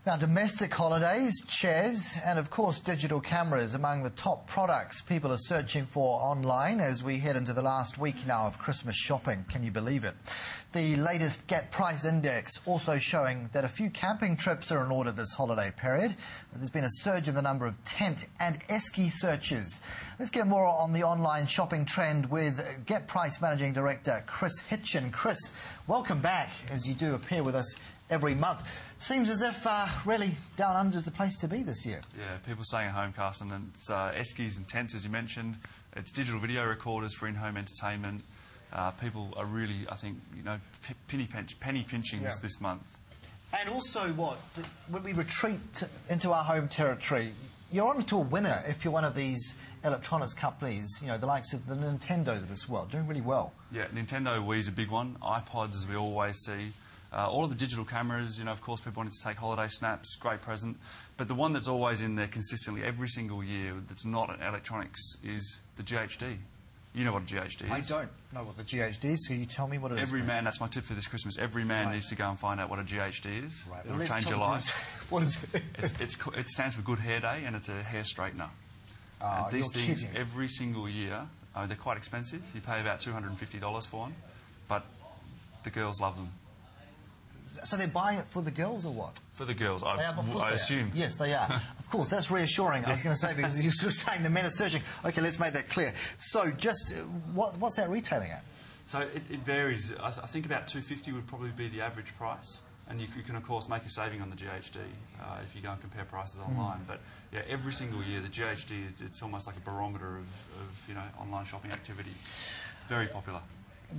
Now, domestic holidays, chairs, and of course digital cameras among the top products people are searching for online as we head into the last week now of Christmas shopping. Can you believe it? The latest Getprice index also showing that a few camping trips are in order this holiday period. There's been a surge in the number of tent and esky searches. Let's get more on the online shopping trend with Getprice Managing Director Chris Hitchen. Chris, welcome back as you do appear with us every month. Seems as if really Down Under is the place to be this year. Yeah, people staying at home, Carson, and it's eskies and tents, as you mentioned. It's digital video recorders for in-home entertainment. People are really, I think, you know, penny pinching this month. And also, when we retreat into our home territory, you're on to a winner if you're one of these electronics companies, you know, the likes of the Nintendos of this world, doing really well. Yeah, Nintendo Wii's a big one. iPods, as we always see. All of the digital cameras, you know, of course, people wanting to take holiday snaps, great present. But the one that's always in there consistently every single year that's not an electronics is the GHD. You know what a GHD is. I don't know what the GHD is, so you tell me what it is. Every man, that's my tip for this Christmas, every man needs to go and find out what a GHD is. Right. It'll change your life. What is it? It stands for Good Hair Day, and it's a hair straightener. And these things, kidding. Every single year, they're quite expensive. You pay about $250 for one, but the girls love them. So they're buying it for the girls or what? For the girls, I assume. Yes, they are. Of course, that's reassuring, I was going to say, because you're sort of saying the men are searching. OK, let's make that clear. So just, what's that retailing at? So it varies. I think about $250 would probably be the average price. And you can, of course, make a saving on the GHD if you go and compare prices online. But, yeah, every single year, the GHD, it's almost like a barometer of you know, online shopping activity. Very popular.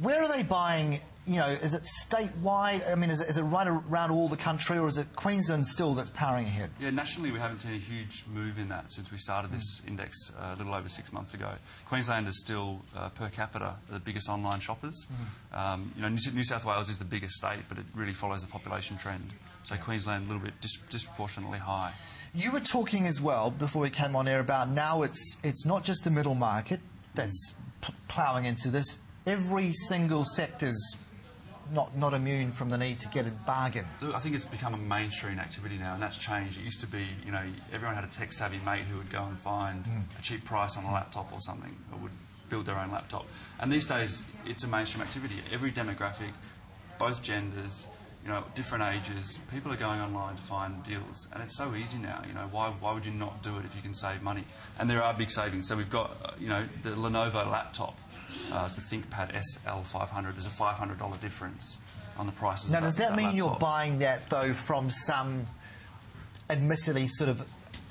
Where are they buying, you know, is it statewide? I mean, is it right around all the country, or is it Queensland still that's powering ahead? Yeah, nationally we haven't seen a huge move in that since we started this index a little over 6 months ago. Queensland is still, per capita, the biggest online shoppers. You know, New South Wales is the biggest state, but it really follows the population trend. So Queensland a little bit disproportionately high. You were talking as well, before we came on air, about now it's not just the middle market that's ploughing into this. Every single sector's not immune from the need to get a bargain. Look, I think it's become a mainstream activity now, and that's changed. It used to be, you know, everyone had a tech-savvy mate who would go and find a cheap price on a laptop or something, or would build their own laptop. And these days, it's a mainstream activity. Every demographic, both genders, you know, different ages, people are going online to find deals. And it's so easy now, you know, why would you not do it if you can save money? And there are big savings. So we've got, you know, the Lenovo laptop. It's a ThinkPad SL500. There's a $500 difference on the prices. Now, does that mean you're buying that, though, from some admittedly sort of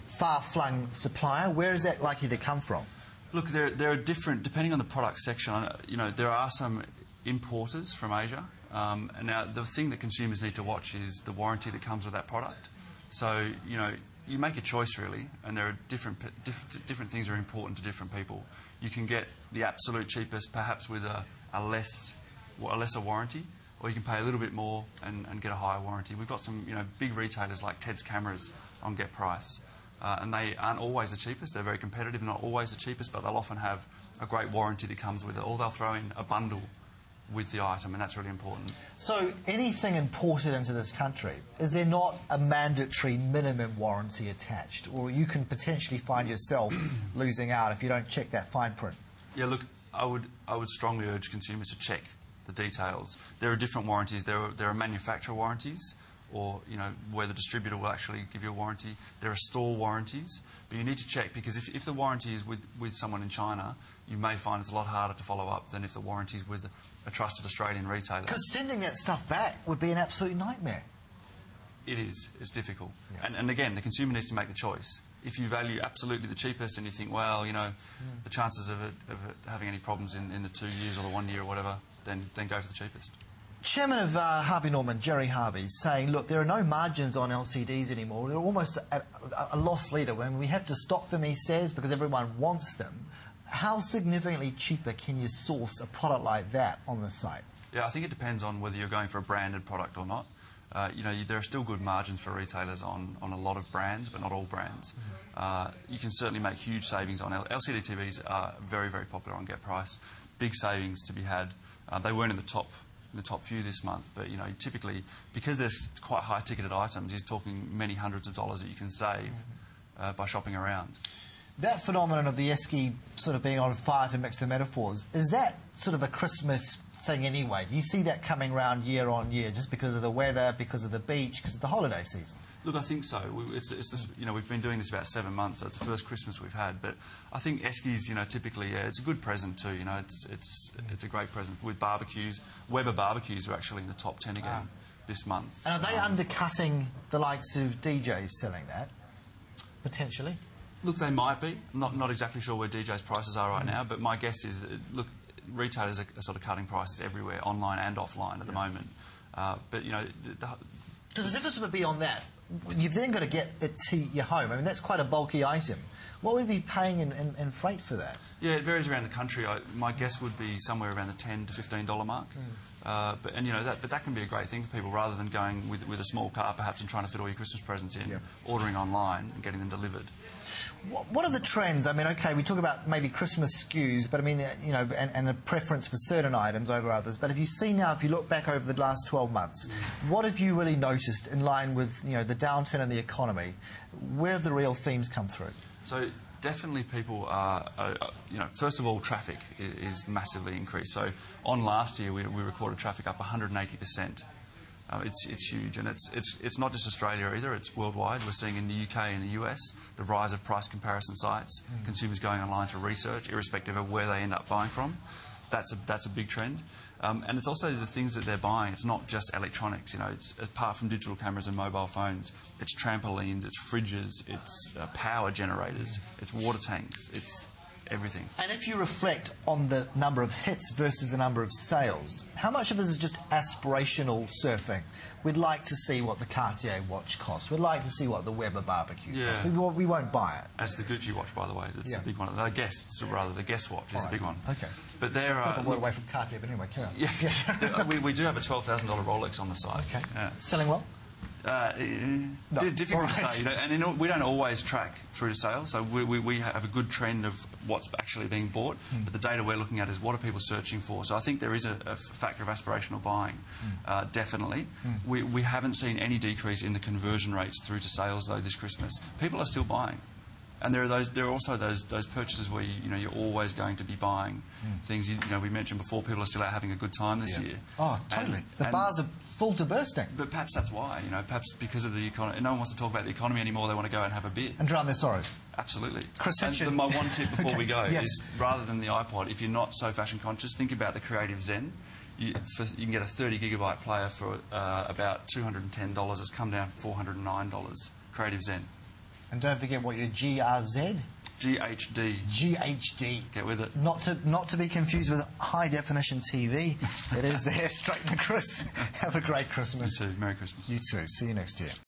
far-flung supplier? Where is that likely to come from? Look, there are different, depending on the product section, you know, there are some importers from Asia. And now, the thing that consumers need to watch is the warranty that comes with that product. So, you know, you make a choice, really, and there are different things are important to different people. You can get the absolute cheapest, perhaps with a lesser warranty, or you can pay a little bit more and get a higher warranty. We've got some, you know, big retailers like Ted's Cameras on Getprice, and they aren't always the cheapest. They're very competitive, not always the cheapest, but they'll often have a great warranty that comes with it, or they'll throw in a bundle with the item, and that's really important. So anything imported into this country, is there not a mandatory minimum warranty attached, or you can potentially find yourself losing out if you don't check that fine print? Yeah, look, I would strongly urge consumers to check the details. There are different warranties. There are manufacturer warranties, or, you know, where the distributor will actually give you a warranty. There are store warranties, but you need to check, because if the warranty is with someone in China, you may find it's a lot harder to follow up than if the warranty is with a trusted Australian retailer. Because sending that stuff back would be an absolute nightmare. It is. It's difficult. Yeah. And again, the consumer needs to make the choice. If you value absolutely the cheapest and you think, well, you know, the chances of it having any problems in the 2 years or the 1 year or whatever, then go for the cheapest. Chairman of Harvey Norman, Jerry Harvey, saying, look, there are no margins on LCDs anymore. They're almost a loss leader. When we have to stock them, he says, because everyone wants them. How significantly cheaper can you source a product like that on the site? Yeah, I think it depends on whether you're going for a branded product or not. You know, there are still good margins for retailers on a lot of brands, but not all brands. You can certainly make huge savings on LCD TVs are very, very popular on Getprice. Big savings to be had. They weren't in the top the top few this month. But you know, typically because there's quite high ticketed items, you're talking many hundreds of dollars that you can save by shopping around. That phenomenon of the esky sort of being on fire, to mix the metaphors, is that sort of a Christmas thing anyway? Do you see that coming round year on year, just because of the weather, because of the beach, because of the holiday season? Look, I think so. It's just, you know, we've been doing this about 7 months, so it's the first Christmas we've had. But I think eskies, you know, typically, it's a good present too. You know, it's a great present with barbecues. Weber barbecues are actually in the top 10 again this month. And are they undercutting the likes of DJs selling that, potentially? Look, they might be. I'm not exactly sure where DJ's prices are right now, but my guess is, look, retailers are sort of cutting prices everywhere, online and offline at the moment. But, you know... Does the difference would be on that? You've then got to get it to your home. I mean, that's quite a bulky item. What would we be paying in freight for that? Yeah, it varies around the country. My guess would be somewhere around the $10 to $15 mark. But you know, that can be a great thing for people, rather than going with a small car perhaps and trying to fit all your Christmas presents in, ordering online and getting them delivered. What are the trends? I mean, OK, we talk about maybe Christmas skews, but I mean, you know, and a preference for certain items over others. But have you seen now, if you look back over the last 12 months, what have you really noticed in line with, you know, the downturn in the economy? Where have the real themes come through? So definitely people are, you know, first of all, traffic is massively increased. So on last year, we recorded traffic up 180%. It's huge, and it's not just Australia either, it's worldwide. We're seeing in the UK and the US the rise of price comparison sites, consumers going online to research, irrespective of where they end up buying from. That's a big trend. And it's also the things that they're buying. It's not just electronics, you know, it's apart from digital cameras and mobile phones, it's trampolines, it's fridges, it's power generators, it's water tanks, it's everything. And if you reflect on the number of hits versus the number of sales, how much of it is just aspirational surfing? We'd like to see what the Cartier watch costs. We'd like to see what the Weber barbecue costs. We won't buy it. As the Gucci watch, by the way. That's a big one. The Guess watch is a big one. OK. But there are... a word away from Cartier, but anyway, carry on. Yeah. we do have a $12,000 Rolex on the site. OK. Selling well? Difficult to say, you know, and we don't always track through to sale, so we have a good trend of what's actually being bought, but the data we're looking at is what are people searching for. So I think there is a factor of aspirational buying, definitely. We haven't seen any decrease in the conversion rates through to sales, though, this Christmas. People are still buying. And there are also those purchases where you're always going to be buying things. You know, we mentioned before, people are still out having a good time this year. Oh, totally. The bars are full to bursting. But perhaps that's why. You know, perhaps because of the economy. No one wants to talk about the economy anymore. They want to go out and have a beer and drown their sorrows. Absolutely. Chris Hitchen. And my one tip before we go is, rather than the iPod, if you're not so fashion conscious, think about the Creative Zen. You can get a 30-gigabyte player for about $210. It's come down to $409. Creative Zen. And don't forget what your GRZ? GHD. GHD. Get with it. Not to be confused with high-definition TV. It is the hair straightener, Chris. Have a great Christmas. You too. Merry Christmas. You too. See you next year.